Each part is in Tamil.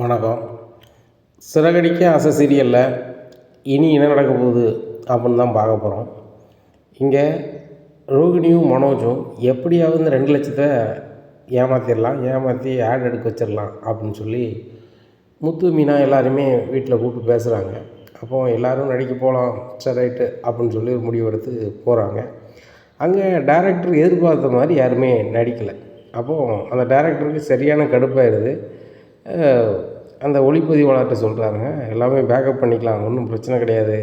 வணக்கம். சிறகடிக்க ஆசை சீரியலில் இனி என்ன நடக்க போகுது அப்படின்னு தான் பார்க்க போகிறோம். இங்கே ரோகிணியும் மனோஜும் எப்படியாவது இந்த 2,00,000 ஏமாற்றிடலாம், ஏமாற்றி ஆட் எடுக்க வச்சிடலாம் அப்படின்னு சொல்லி முத்து மீனா எல்லாருமே வீட்டில் கூப்பிட்டு பேசுகிறாங்க. அப்போது எல்லோரும் நடிக்க போகலாம், சரி ரைட்டு அப்படின்னு சொல்லி ஒரு முடிவு எடுத்து போகிறாங்க. அங்கே டைரக்டர் எதிர்பார்த்த மாதிரி யாருமே நடிக்கலை. அப்போது அந்த டைரக்டருக்கு சரியான கடுப்பாயிருது. அந்த ஒளிப்பதிவாளர்கிட்ட சொல்கிறாங்க, எல்லாமே பேக்கப் பண்ணிக்கலாம், ஒன்றும் பிரச்சனை கிடையாது,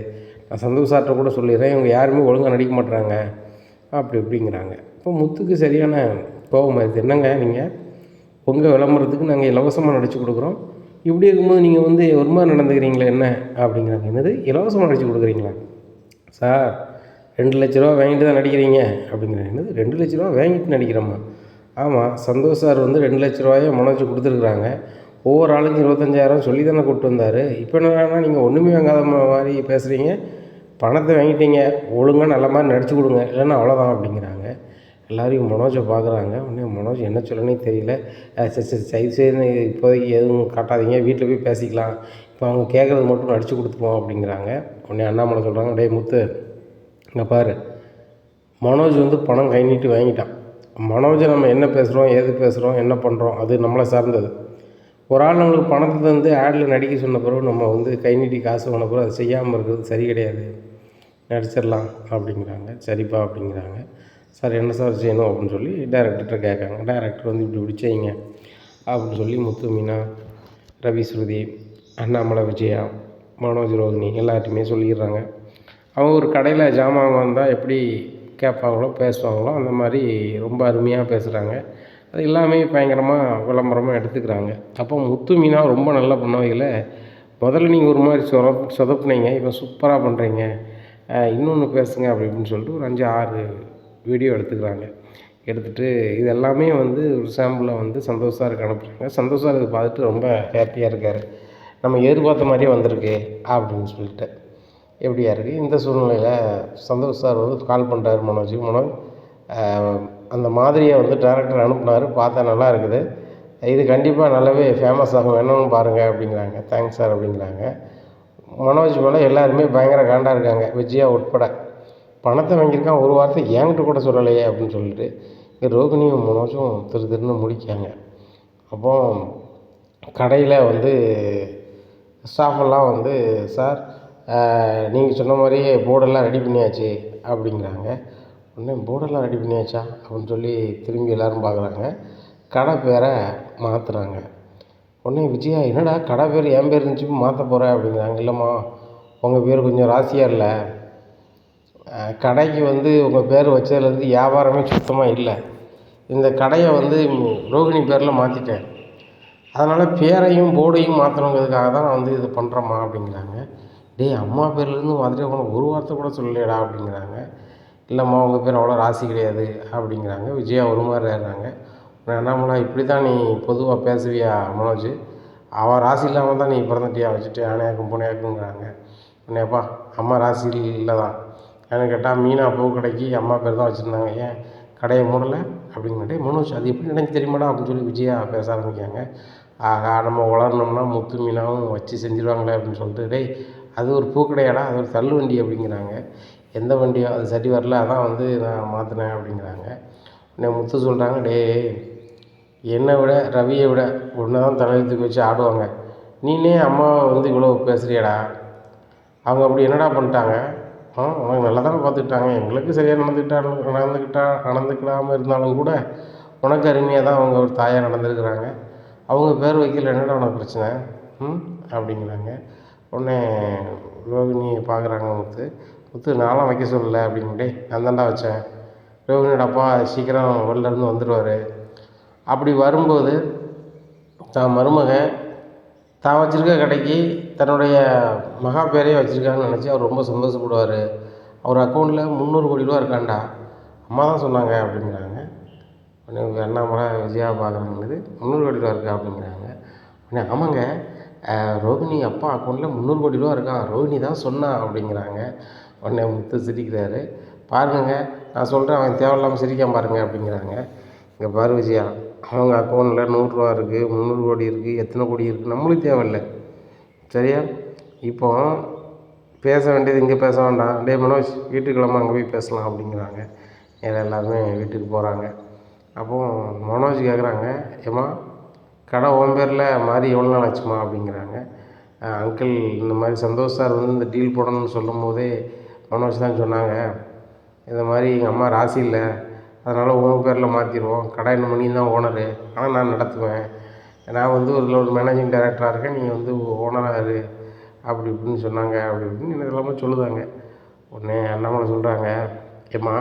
நான் சந்தோஷ் சார்கிட்ட கூட சொல்லிடுறேன், இவங்க யாருமே ஒழுங்காக நடிக்க மாட்டுறாங்க அப்படி இப்படிங்கிறாங்க. இப்போ முத்துக்கு சரியான கோபம் ஆயிடுது. என்னங்க நீங்கள் உங்கள் விளம்பரத்துக்கு நாங்கள் இலவசமாக நடித்து கொடுக்குறோம், இப்படி இருக்கும்போது நீங்கள் ஒரு மாதிரி நடந்துக்கிறீங்களே என்ன அப்படிங்கிறாங்க. என்னது இலவசமாக நடித்து கொடுக்குறீங்களா சார்? 2,00,000 வாங்கிட்டு தான் நடிக்கிறீங்க அப்படிங்கிறாங்க. என்னது 2,00,000 வாங்கிட்டு நடிக்கிறோமா? ஆமாம், சந்தோஷ் சார் 2,00,000 மனோஜ் கொடுத்துருக்குறாங்க. ஒவ்வொரு ஆளுக்கும் 25,000 சொல்லி தானே கூப்பிட்டு வந்தார். இப்போ என்னன்னா நீங்கள் ஒன்றுமே வாங்காத மாதிரி பேசுகிறீங்க, பணத்தை வாங்கிட்டீங்க, ஒழுங்காக நல்ல மாதிரி நடிச்சு கொடுங்க, இல்லைன்னா அவ்வளோதான் அப்படிங்கிறாங்க. எல்லோரையும் மனோஜை பார்க்குறாங்க. உடனே மனோஜ் என்ன சொல்லனே தெரியல. சரி சரி இப்போதைக்கு எதுவும் காட்டாதீங்க, வீட்டில் போய் பேசிக்கலாம், இப்போ அவங்க கேட்குறது மட்டும் நடித்து கொடுத்துப்போம் அப்படிங்கிறாங்க. உடனே அண்ணாமலை சொல்கிறாங்க, டேய் முத்து, இங்கே பாரு, மனோஜ் பணம் கை நீட்டி வாங்கிட்டான். மனோஜை நம்ம என்ன பேசுகிறோம், ஏது பேசுகிறோம், என்ன பண்ணுறோம், அது நம்மளை சார்ந்தது. ஒரு ஆள் நம்மளுக்கு பணத்தை ஆடில் நடிக்க சொன்ன பிறகு நம்ம கை நீட்டி காசு வாங்கின பிறகு அது செய்யாமல் இருக்கிறது சரி கிடையாது, நடிச்சிடலாம் அப்படிங்கிறாங்க. சரிப்பா அப்படிங்கிறாங்க. சார் என்ன சார் செய்யணும் அப்படின்னு சொல்லி டைரக்டர்கிட்ட கேட்காங்க. டைரக்டர் இப்படி இப்படி செய்யுங்க அப்படின்னு சொல்லி முத்து மீனா, ரவி ஸ்ருதி, அண்ணாமலை விஜயா, மனோஜ் ரோகிணி எல்லார்ட்டையுமே சொல்லிடுறாங்க. அவங்க ஒரு கடையில் ஜாமான் வந்தால் எப்படி கேட்பாங்களோ பேசுவாங்களோ அந்த மாதிரி ரொம்ப அருமையாக பேசுகிறாங்க. அது எல்லாமே பயங்கரமாக விளம்பரமாக எடுத்துக்கிறாங்க. அப்போ முத்து மீனா ரொம்ப நல்லா பண்ணவையில், முதல்ல நீங்கள் ஒரு மாதிரி சொதப்புனீங்க, இப்போ சூப்பராக பண்ணுறீங்க, இன்னொன்று பேசுங்க அப்படி இப்படின்னு சொல்லிட்டு ஒரு 5-6 வீடியோ எடுத்துக்கிறாங்க. எடுத்துகிட்டு இது எல்லாமே ஒரு சாம்பிளை சந்தோஷ் சாருக்கு அனுப்புகிறாங்க. சந்தோஷ் சார் இதை பார்த்துட்டு ரொம்ப ஹாப்பியாக இருக்கார். நம்ம எதிர்பார்த்த மாதிரியே வந்திருக்கு அப்படின்னு சொல்லிட்டு எப்படியா இருக்குது. இந்த சூழ்நிலையில் சந்தோஷ் சார் கால் பண்ணுறாரு மனோஜ், அந்த மாதிரியை டைரக்டர் அனுப்புனார், பார்த்தா நல்லா இருக்குது, இது கண்டிப்பாக நல்லாவே ஃபேமஸ் ஆகும், வேணும்னு பாருங்கள் அப்படிங்கிறாங்க. தேங்க்ஸ் சார் அப்படிங்கிறாங்க. மனோஜ் மேலே எல்லாருமே பயங்கர காண்டாக இருக்காங்க, விஜயா உட்பட. பணத்தை வாங்கியிருக்கான், ஒரு வார்த்தை என்கிட்ட கூட சொல்லலையே அப்படின்னு சொல்லிட்டு இங்கே ரோகிணியும் மனோஜும் திருன்னு முடிக்காங்க. அப்போ கடையில் ஸ்டாஃபெல்லாம் சார் நீங்கள் சொன்ன மாதிரியே போர்டெல்லாம் ரெடி பண்ணியாச்சு அப்படிங்கிறாங்க. உடனே போர்டெல்லாம் ரெடி பண்ணியாச்சா அப்படின்னு சொல்லி திரும்பி எல்லோரும் பார்க்குறாங்க. கடை பேரை மாற்றுறாங்க. உடனே விஜயா, என்னடா கடை பேர் என் பேர் இருந்துச்சு மாற்ற போகிறேன் அப்படிங்கிறாங்க. இல்லைம்மா, உங்கள் பேர் கொஞ்சம் ராசியாக இல்லை, கடைக்கு உங்கள் பேர் வச்சதுலேருந்து வியாபாரமே சுத்தமாக இல்லை, இந்த கடையை ரோகிணி பேரில் மாற்றிட்டேன், அதனால் பேரையும் போர்டையும் மாற்றணுங்கிறதுக்காக தான் நான் இது பண்ணுறேம்மா அப்படிங்கிறாங்க. டேய், அம்மா பேர்லேருந்து மாற்றிட்டு உனக்கு ஒரு வார்த்தை கூட சொல்லலையடா அப்படிங்கிறாங்க. இல்லைம்மா, உங்கள் பேர் அவ்வளோ ராசி கிடையாது அப்படிங்கிறாங்க. விஜயா ஒரு மாதிரி ஏறுறாங்க. அண்ணாமலை, இப்படி தான் நீ பொதுவாக பேசுவியா மனோஜ்? அவள் ராசி இல்லாமல் தான் நீ பிறந்துட்டியா, வச்சுட்டு ஆணையாக்கும் பூனையாக்குங்கிறாங்க. உடனேப்பா, அம்மா ராசி இல்லை தான், ஏன்னு கேட்டால் மீனா பூ கடைக்கு அம்மா பேர் தான் வச்சுருந்தாங்க, ஏன் கடையை மூடலை அப்படிங்கிறே. மனோஜ், அது எப்படி நினைச்சு தெரியுமாடா அப்படின்னு சொல்லி விஜயா பேச ஆரம்பிக்காங்க. ஆகா, நம்ம வளரணும்னா முத்து மீனாவும் வச்சு செஞ்சுருவாங்களே அப்படின்னு சொல்லிட்டு, டேய் அது ஒரு பூக்கடையாடா, அது ஒரு தள்ளு வண்டி அப்படிங்கிறாங்க. எந்த வண்டியோ அது சரி வரல, அதான் நான் மாற்றினேன் அப்படிங்கிறாங்க. உடனே முத்து சொல்கிறாங்க, டேய், என்னை விட ரவியை விட ஒன்றை தான் தலையத்துக்கு வச்சு ஆடுவாங்க, நீனே அம்மாவை இவ்வளோ பேசுகிறியடா, அவங்க அப்படி என்னடா பண்ணிட்டாங்க, உனக்கு நல்லா தானே பார்த்துக்கிட்டாங்க, எங்களுக்கு சரியாக நடந்துக்கிடாமல் இருந்தாலும் கூட உனக்கு அருமையாக தான் அவங்க ஒரு தாயாக நடந்துருக்குறாங்க, அவங்க பேர் வைக்கல, என்னடா உனக்கு பிரச்சனை அப்படிங்கிறாங்க. உடனே ரோகிணி பார்க்குறாங்க. முத்து நான்லாம் வைக்க சொல்லலை அப்படின்ட்டு, நான் தான்டா வச்சேன், ரோகிணியோட அப்பா சீக்கிரம் வெளிலேருந்து வந்துடுவார், அப்படி வரும்போது தான் மருமகன் தான் வச்சுருக்க கடைக்கு தன்னுடைய மகா பேரையே வச்சுருக்காங்கன்னு நினச்சி அவர் ரொம்ப சந்தோஷப்படுவார், அவர் அக்கௌண்ட்டில் 300 கோடி ரூபா இருக்காண்டா, அம்மா தான் சொன்னாங்க அப்படிங்கிறாங்க. உடனே அண்ணாமலை விஜயா பார்க்குறாங்க, 300 கோடி ரூபா இருக்கா அப்படிங்கிறாங்க. உடனே ஆமாங்க, ரோகிணி அப்பா அக்கௌண்ட்டில் 300 கோடி ரூபா இருக்கான், ரோகிணி தான் சொன்னா அப்படிங்கிறாங்க. உடனே முத்து சிரிக்கிறாரு. பாருங்க, நான் சொல்கிறேன், அவன் தேவையில்லாமல் சிரிக்காம பாருங்க அப்படிங்கிறாங்க. இங்கே பாரு விஜயா, அவங்க அக்கௌண்ட்டில் 100 இருக்குது, 300 கோடி இருக்குது, எத்தனை கோடி இருக்குது நம்மளுக்கு தேவையில்ல. சரியா? இப்போ பேச வேண்டியது இங்கே பேச வேண்டாம். டேய் மனோஜ் வீட்டுக்கு கிளம்பு, அங்கே போய் பேசலாம் அப்படிங்கிறாங்க. எல்லாருமே வீட்டுக்கு போகிறாங்க. அப்போது மனோஜ் கேட்குறாங்க, ஏம்மா கடை உன் பேரில் மாறி எவ்வளோ நாள் ஆச்சுமா அப்படிங்கிறாங்க. அங்கிள் இந்த மாதிரி சந்தோஷ் சார் வந்து இந்த டீல் போடணும்னு சொல்லும் போதே மனோஜ் தான் சொன்னாங்க, இந்த மாதிரி எங்கள் அம்மா ராசி இல்லை, அதனால் உன் பேரில் மாற்றிடுவோம், கடை இன்னும் மணி தான் ஓனரு, ஆனால் நான் நடத்துவேன், நான் வந்து ஒரு மேனேஜிங் டைரக்டராக இருக்கேன், நீங்கள் வந்து ஓனராக இரு அப்படி இப்படின்னு சொன்னாங்க. அப்படி இப்படின்னு எனக்கு எல்லாமே சொல்லுதாங்க. உடனே அண்ணாமலை சொல்கிறாங்க, ஏம்மா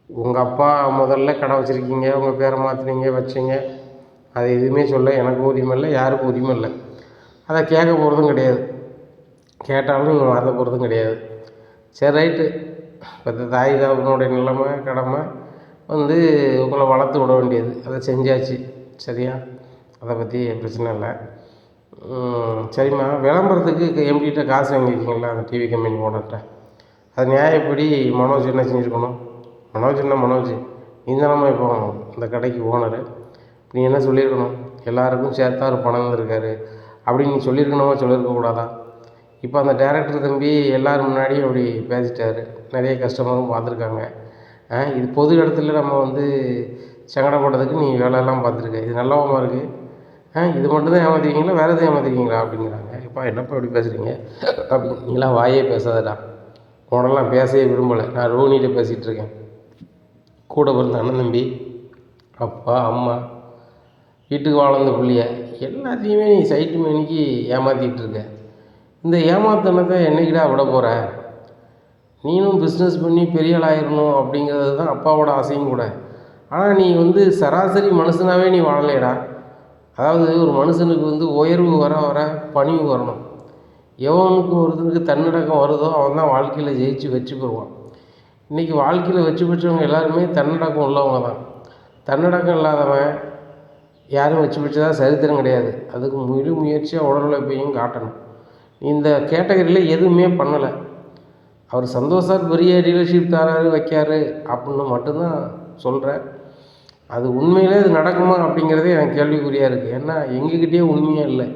உங்கள் அப்பா முதல்ல கடை வச்சுருக்கீங்க, உங்கள் பேரை மாற்றினீங்க வச்சிங்க, அது எதுவுமே சொல்ல எனக்கும் உரிமை இல்லை, யாருக்கும் உரிமை இல்லை, அதை கேட்க போகிறதும் கிடையாது, கேட்டாலும் நீங்கள் மாற்ற போகிறதும் கிடையாது. சரி ரைட்டு, இப்போ தாய் தாப்பனுடைய நிலைமை கடமை வந்து உங்களை வளர்த்து விட வேண்டியது, அதை செஞ்சாச்சு. சரியா? அதை பற்றி பிரச்சனை இல்லை. சரிம்மா விளம்பரத்துக்கு எம்டிகிட்ட காசு வாங்கியிருக்கீங்களா அந்த டிவி கம்பெனி ஓனர்கிட்ட, அது நியாயப்படி மனோஜ் என்ன செஞ்சுருக்கணும்? மனோஜ் நீ தானம்மா இப்போ இந்த கடைக்கு ஓனரு, நீ என்ன சொல்லியிருக்கணும்? எல்லாருக்கும் சேர்த்தா ஒரு பணம் இருந்திருக்காரு அப்படின்னு நீ சொல்லியிருக்கணுமா, சொல்லியிருக்கக்கூடாதா? இப்போ அந்த டேரக்டர் தம்பி எல்லோரும் முன்னாடியும் அப்படி பேசிட்டார், நிறைய கஸ்டமரும் பார்த்துருக்காங்க. இது பொது இடத்துல நம்ம வந்து சங்கடப்படுறதுக்கு நீ வேலையெல்லாம் பார்த்துருக்க, இது நல்லவமாக இருக்குது. இது மட்டும்தான் ஏமாற்றிருக்கீங்களா, வேறு எதுவும் ஏமாற்றிருக்கீங்களா அப்படிங்கிறாங்க. எப்பா என்னப்பா இப்படி பேசுகிறீங்க அப்படின்னு. நீங்களாம் வாயே பேசாதடா, உடனெலாம் பேசவே விரும்பலை, நான் ரோனிகிட்ட பேசிகிட்டு இருக்கேன். கூட பிறந்த அண்ணன் தம்பி, அப்பா அம்மா, வீட்டுக்கு வாழ்ந்த பிள்ளைய எல்லாத்தையுமே நீ சைட்டு மேனிக்கு ஏமாற்றிக்கிட்டு இருக்க. இந்த ஏமாத்தனத்தை என்னைக்கிடா விட போகிற? நீனும் பிஸ்னஸ் பண்ணி பெரிய ஆள் ஆயிடணும் அப்படிங்கிறது தான் அப்பாவோட ஆசையும் கூட. ஆனால் நீ வந்து சராசரி மனுஷனாகவே நீ வாழலையடா. அதாவது ஒரு மனுஷனுக்கு வந்து உயர்வு வர வர பணிவு வரணும். எவனுக்கு ஒருத்தனுக்கு தன்னடக்கம் வருதோ அவன் தான் வாழ்க்கையில் ஜெயிச்சு வெற்றி பெறுவான். இன்றைக்கி வாழ்க்கையில் வெற்றி பெற்றவங்க எல்லாருமே தன்னடக்கம் உள்ளவங்க தான். தன்னடக்கம் இல்லாதவன் யாரும் வெற்றி பெற்றதாக சரித்திரம் கிடையாது. அதுக்கு முழு முயற்சியாக உடல் உழைப்பையும் காட்டணும். இந்த கேட்டகரியில் எதுவுமே பண்ணலை. அவர் சந்தோஷார் பெரிய டீலர்ஷிப் தராரு வைக்காரு அப்படின்னு மட்டும்தான் சொல்கிறேன். அது உண்மையிலே அது நடக்குமா அப்படிங்கிறதே எனக்கு கேள்விக்குறியாக இருக்குது. ஏன்னா எங்ககிட்டயே உண்மையாக இல்லை,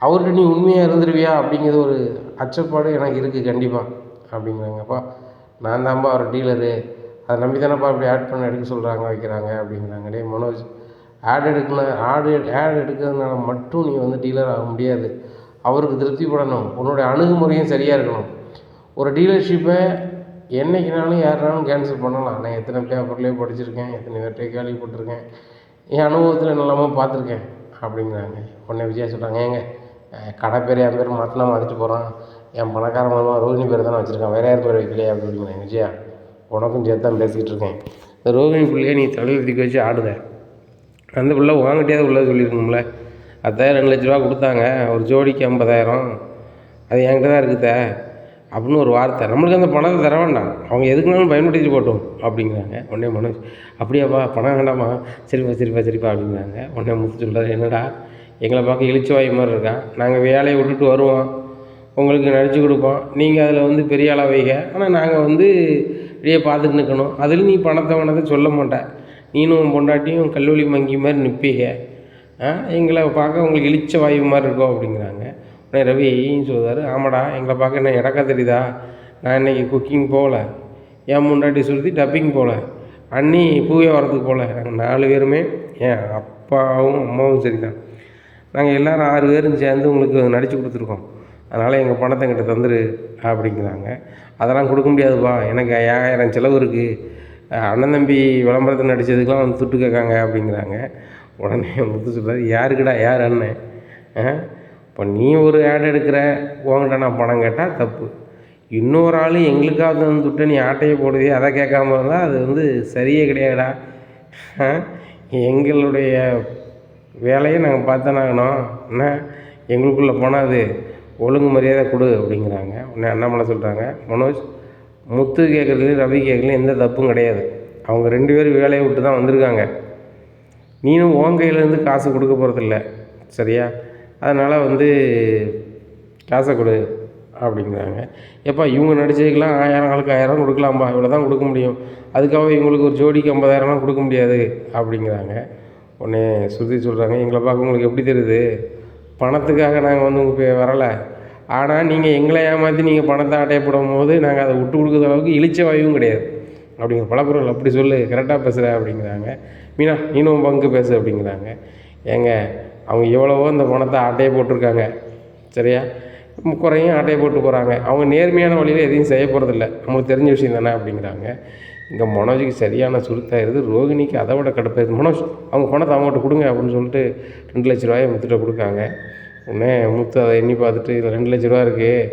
அவர்கிட்ட நீ உண்மையாக இருந்துருவியா அப்படிங்கிறது ஒரு அச்சப்பாடு எனக்கு இருக்குது கண்டிப்பாக அப்படிங்கிறாங்கப்பா. நான் தான்ப்பா அவர் டீலரு, அதை நம்பி தானேப்பா அப்படி ஆட் பண்ண எடுக்க சொல்கிறாங்க வைக்கிறாங்க அப்படிங்கிறாங்க. டே மனோஜ், ஆட் எடுக்கிறதுனால மட்டும் நீ வந்து டீலர் ஆக முடியாது. அவருக்கு திருப்திப்படணும், உன்னுடைய அணுகுமுறையும் சரியாக இருக்கணும். ஒரு டீலர்ஷிப்பை என்றைக்குனாலும் யாருனாலும் கேன்சல் பண்ணலாம். நான் எத்தனை பேப்பர்லேயே படிச்சிருக்கேன், எத்தனை பேர்கிட்ட கேள்விப்பட்டிருக்கேன், என் அனுபவத்தில் நல்லாமல் பார்த்துருக்கேன் அப்படிங்கிறாங்க. உடனே விஜயா சொல்கிறாங்க, ஏங்க கடை பேர் என் பேர் மாற்றினா மாற்றிட்டு போகிறான், என் பணக்கார மூலமாக ரோஹிணி பேர் தானே வச்சுருக்கேன், வேறு யார் பேர் வைக்கலையே அப்படிங்கிறாங்க. விஜயா உனக்கும் சேர்த்து தான் பேசிக்கிட்டு இருக்கேன். இந்த ரோஹிணி பிள்ளையை நீ தலையில் தூக்கி வச்சு ஆடுத, அந்த பிள்ளை வாங்கிட்டே உள்ளே சொல்லியிருக்கணும்ல. 10,000 2 லட்ச ரூபா கொடுத்தாங்க, ஒரு ஜோடிக்கு 50,000, அது என்கிட்ட தான் இருக்குத அப்படின்னு ஒரு வார்த்தை. நம்மளுக்கு அந்த பணத்தை தர வேண்டாம், அவங்க எதுக்குனாலும் பயன்படுத்தி போட்டோம் அப்படிங்கிறாங்க. உடனே மனோஜ், அப்படியாப்பா பணம் வேண்டாமா, சரிப்பா அப்படிங்கிறாங்க. உடனே முத்து சொல்கிறார், என்னடா எங்களை பார்க்க இழிச்ச வாய் மாதிரி இருக்கா, நாங்கள் வேலையை விட்டுட்டு வருவோம், உங்களுக்கு நடிச்சு கொடுப்போம், நீங்கள் அதில் வந்து பெரிய ஆளாக வைக்க, ஆனால் நாங்கள் வந்து இப்படியே பார்த்துட்டு நிற்கணும், அதில் நீ பணத்தை சொல்ல மாட்டேன், நீனும் பொண்டாட்டியும் கல்லூரி மங்கி மாதிரி நிற்பீங்க, எங்களை பார்க்க உங்களுக்கு இழிச்ச வாயு மாதிரி இருக்கும் அப்படிங்கிறாங்க. உடனே ரவி சொல்லுவார், ஆமாடா எங்களை பார்க்க என்ன இடக்கா தெரியுதா, நான் இன்றைக்கி குக்கிங் போகல, என் முண்டாட்டி சுருத்தி டப்பிங் போகல, அண்ணி பூவே வரத்துக்கு போகல, நாங்கள் 4 பேருமே, என் அப்பாவும் அம்மாவும் சரி தான், நாங்கள் எல்லோரும் 6 பேரும் சேர்ந்து உங்களுக்கு நடித்து கொடுத்துருக்கோம், அதனால் எங்கள் பணத்தை எங்கிட்ட தந்துரு அப்படிங்கிறாங்க. அதெல்லாம் கொடுக்க முடியாதுப்பா, எனக்கு 5000 செலவு இருக்குது, அண்ணன் தம்பி விளம்பரத்தை நடித்ததுக்கெலாம் வந்து துட்டு கேட்காங்க அப்படிங்கிறாங்க. உடனே முத்து சொல்கிறார், யாருக்குடா யார் அண்ணன், இப்போ நீ ஒரு ஆட் எடுக்கிற, உங்கள்கிட்ட நான் பணம் கேட்டால் தப்பு, இன்னொரு ஆள் எங்களுக்காக வந்து துட்டை நீ ஆட்டையை போடுவே, அதை கேட்காம இருந்தால் அது வந்து சரியே கிடையாதுடா, எங்களுடைய வேலையை நாங்கள் பார்த்தானாகணும், என்ன எங்களுக்குள்ளே போனால் அது ஒழுங்கு மரியாதை கொடு அப்படிங்கிறாங்க. உடனே அண்ணாமலை சொல்கிறாங்க, மனோஜ் முத்து கேட்குறதுலையும் ரவி கேட்குறதுலையும் எந்த தப்பும் கிடையாது, அவங்க 2 பேரும் வேலையை விட்டு தான் வந்திருக்காங்க, நீனும் உன் கையிலேருந்து காசு கொடுக்க போகிறதில்ல, சரியா, அதனால் வந்து காசை கொடு அப்படிங்கிறாங்க. எப்பா இவங்க நடிச்சதுக்கெலாம் 1000 ஆளுக்கு 1000 கொடுக்கலாம்ப்பா, இவ்வளோ தான் கொடுக்க முடியும், அதுக்காக இவங்களுக்கு ஒரு ஜோடிக்கு 50,000லாம் கொடுக்க முடியாது அப்படிங்கிறாங்க. உடனே ஸ்ருதி சொல்கிறாங்க, எங்களை பார்க்க உங்களுக்கு எப்படி தெரியுது? பணத்துக்காக நாங்கள் வந்து உங்கள் வரலை. ஆனால் நீங்கள் எங்களை ஏமாற்றி நீங்கள் பணத்தை ஆட்டைய போடும்போது நாங்கள் அதை விட்டு கொடுக்குற அளவுக்கு இளிச்ச வாயுவும் கிடையாது அப்படிங்கிற பலப்பொருள். அப்படி சொல்லு, கரெக்டாக பேசுகிற அப்படிங்கிறாங்க. மீனா நீனும் பங்கு பேசு அப்படிங்கிறாங்க. ஏங்க அவங்க எவ்வளவோ இந்த பணத்தை ஆட்டையை போட்டிருக்காங்க, சரியா? குறையும் ஆட்டையை போட்டு போகிறாங்க. அவங்க நேர்மையான வழியில் எதையும் செய்ய போகிறதில்ல, நம்மளுக்கு தெரிஞ்ச விஷயம் தானே அப்படிங்கிறாங்க. இங்கே மனோஜுக்கு சரியான சுருத்தாயிருது. ரோகிணிக்கு அதை விட கடுப்பாயிருது. மனோஜ் அவங்க பணத்தை அவங்ககிட்ட கொடுங்க அப்படின்னு சொல்லிட்டு 2 லட்ச ரூபாயை முத்துட்ட கொடுக்காங்க. உடனே முத்து அதை எண்ணி பார்த்துட்டு, இதில் 2 லட்ச ரூபா இருக்குது,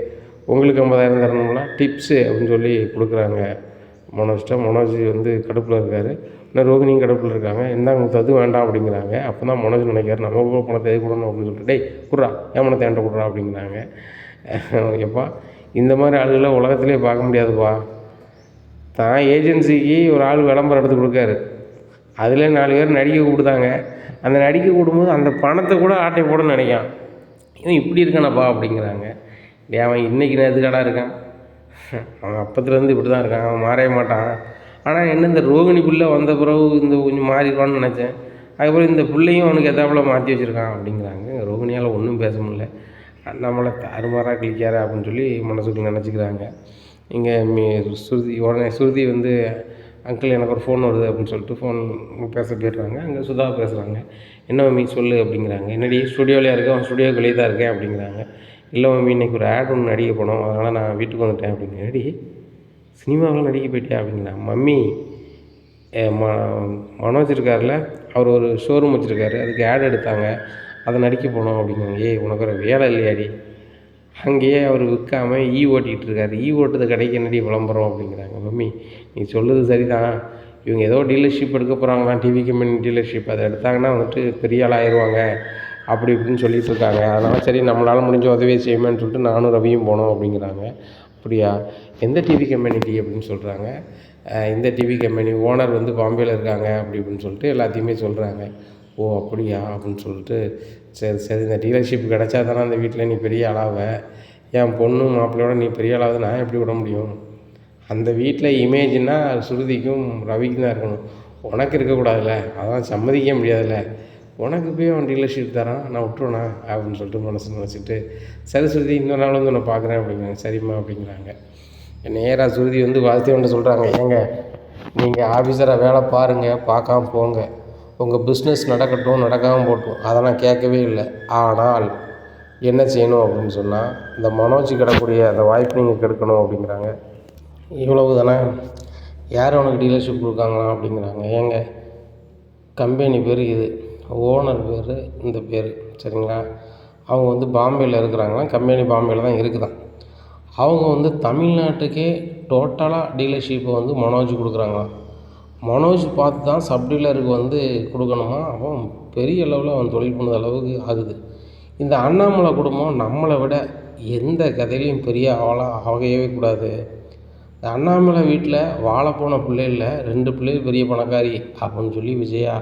உங்களுக்கு 50,000 தரணும்னா டிப்ஸு அப்படின்னு சொல்லி கொடுக்குறாங்க மனோஜ்கிட்ட. மனோஜ் வந்து கடுப்பில் இருக்கார். இன்னும் ரோகிணியும் கடுப்பில் இருக்காங்க. இந்தாங்க முத்து அது வேண்டாம் அப்படிங்கிறாங்க. அப்போ தான் மனோஜ் நினைக்கிறார், நம்ம பணத்தை எது கொடுக்கணும் அப்படின்னு சொல்லிட்டு, டேய் குட்றா, என் பணத்தை என்கிட்ட கொடுறா அப்படிங்கிறாங்க. எப்பா இந்த மாதிரி ஆளுகளை உலகத்திலே பார்க்க முடியாதுப்பா. தான் ஏஜென்சிக்கு ஒரு ஆள் விளம்பரம் எடுத்து கொடுக்காரு, அதில் 4 பேர் நடிக்க கூப்பிடுதாங்க. அந்த நடிக்க கூடும்போது அந்த பணத்தை கூட ஆட்டை போடணும்னு நினைக்கான். இவன் இப்படி இருக்கானப்பா அப்படிங்கிறாங்க. அவன் இன்றைக்கி எதுக்கடா இருக்கான், அவன் அப்பத்துலேருந்து இப்படி தான் இருக்கான், அவன் மாறவே மாட்டான். ஆனால் என்ன இந்த ரோகிணி பிள்ளை வந்த பிறகு இந்த கொஞ்சம் மாறிடுவான்னு நினச்சேன். அதுக்கப்புறம் இந்த பிள்ளையும் அவனுக்கு எதாப்புல மாற்றி வச்சுருக்கான் அப்படிங்கிறாங்க. ரோகிணியால் ஒன்றும் பேச முடியல. நம்மளை தாறுமாறாக கிளிக்கார அப்படின்னு சொல்லி மனசுக்குள்ள நினச்சிக்கிறாங்க. இங்கே ஸ்ருதி உடனே ஸ்ருதி வந்து, அங்கிள் எனக்கு ஒரு ஃபோன் வருது அப்படின்னு சொல்லிட்டு ஃபோன் பேச போயிடுறாங்க. அங்கே சுதா பேசுகிறாங்க. என்ன மம்மி சொல்லு அப்படிங்கிறாங்க. என்னடி ஸ்டுடியோவிலையா இருக்கேன்? அவன் ஸ்டுடியோக்கு வெளியே தான் இருக்கேன் அப்படிங்கிறாங்க. இல்லை மம்மி இன்றைக்கி ஒரு ஆட் ஒன்று நடிக்க போனோம், அதனால் நான் வீட்டுக்கு வந்துட்டேன் அப்படிங்க. என்னடி சினிமாவில் நடிக்க போயிட்டியா அப்படிங்கிறாங்க. மம்மி மனோஜ் இருக்கார்ல, அவர் ஒரு ஷோரூம் வச்சுருக்காரு, அதுக்கு ஆட் எடுத்தாங்க, அதை நடிக்க போனோம் அப்படிங்கிறாங்க. ஏய் உனக்கு ஒரு வேலை இல்லையாடி? அங்கேயே அவர் விற்காமல் ஓட்டிகிட்டு இருக்காரு, ஓட்டுறது கடைக்கு என்னடி விளம்பரம் அப்படிங்கிறாங்க. மம்மி நீ சொல்லுறது சரி தான், இவங்க ஏதோ டீலர்ஷிப் எடுக்க போகிறாங்களாம், டிவி கம்பெனி டீலர்ஷிப், அதை எடுத்தாங்கன்னா வந்துட்டு பெரிய ஆள் ஆயிடுவாங்க அப்படி இப்படின்னு சொல்லிட்டு இருக்காங்க. அதனால் சரி நம்மளால் முடிஞ்ச உதவியை செய்யுமேன்னு சொல்லிட்டு நானும் ரவியும் போனோம் அப்படிங்கிறாங்க. அப்படியா, எந்த டிவி கம்பெனி அப்படின்னு சொல்கிறாங்க. இந்த டிவி கம்பெனி ஓனர் வந்து பாம்பேயில் இருக்காங்க அப்படி இப்படின்னு சொல்லிட்டு எல்லாத்தையுமே சொல்கிறாங்க. ஓ அப்படியா அப்படின்னு சொல்லிட்டு, சரி சரி இந்த டீலர்ஷிப் கிடச்சா தானே அந்த வீட்டில் நீ பெரிய ஆளாவ, என் பொண்ணு மாப்பிள்ளையோட நீ பெரிய ஆளாவது நான் எப்படி விட முடியும்? அந்த வீட்டில் இமேஜ்னால் ஸ்ருதிக்கும் ரவிக்கும் தான் இருக்கணும், உனக்கு இருக்கக்கூடாதுல்ல, அதான் சம்மதிக்க முடியாதுல்ல, உனக்கு போய் அவன் டீலர்ஷிப் தரான், நான் விட்டுருவேனா அப்படின்னு சொல்லிட்டு மனசு நினச்சிட்டு, சரி ஸ்ருதி இன்னொரு நாள் வந்து உன்னை பார்க்குறேன் அப்படிங்கிறாங்க. சரிம்மா அப்படிங்கிறாங்க. நேராக ஸ்ருதி வந்து வாசித்தவன்ட்டு சொல்கிறாங்க, ஏங்க நீங்கள் ஆஃபீஸராக வேலை பாருங்கள், பார்க்காம போங்க, உங்கள் பிஸ்னஸ் நடக்கட்டும் நடக்காமல் போட்டும், அதெல்லாம் கேட்கவே இல்லை. ஆனால் என்ன செய்யணும் அப்படின்னு சொன்னால், இந்த மனோஜ் கிடக்கூடிய அந்த வாய்ப்பு நீங்கள் கெடுக்கணும் அப்படிங்கிறாங்க. இவ்வளவு தானே, யார் உனக்கு டீலர்ஷிப் கொடுக்காங்களா அப்படிங்கிறாங்க. ஏங்க கம்பெனி பேர் இது, ஓனர் பேர் இந்த பேர், சரிங்களா? அவங்க வந்து பாம்பேயில் இருக்கிறாங்களாம், கம்பெனி பாம்பேயில் தான் இருக்குதான். அவங்க வந்து தமிழ்நாட்டுக்கே டோட்டலாக டீலர்ஷிப்பை வந்து மனோஜ் கொடுக்குறாங்களாம். மனோஜ் பார்த்து தான் சப்டீலருக்கு வந்து கொடுக்கணுமா, அவன் பெரிய அளவில் அவன் தொழில் பண்ணுற அளவுக்கு ஆகுது. இந்த அண்ணாமலை குடும்பம் நம்மளை விட எந்த கதையிலையும் பெரிய ஆளாக ஆகவே கூடாது. இந்த அண்ணாமலை வீட்டில் வாழ போன பிள்ளைகளில் 2 பிள்ளைகள் பெரிய பணக்காரி அப்படின்னு சொல்லி விஜயா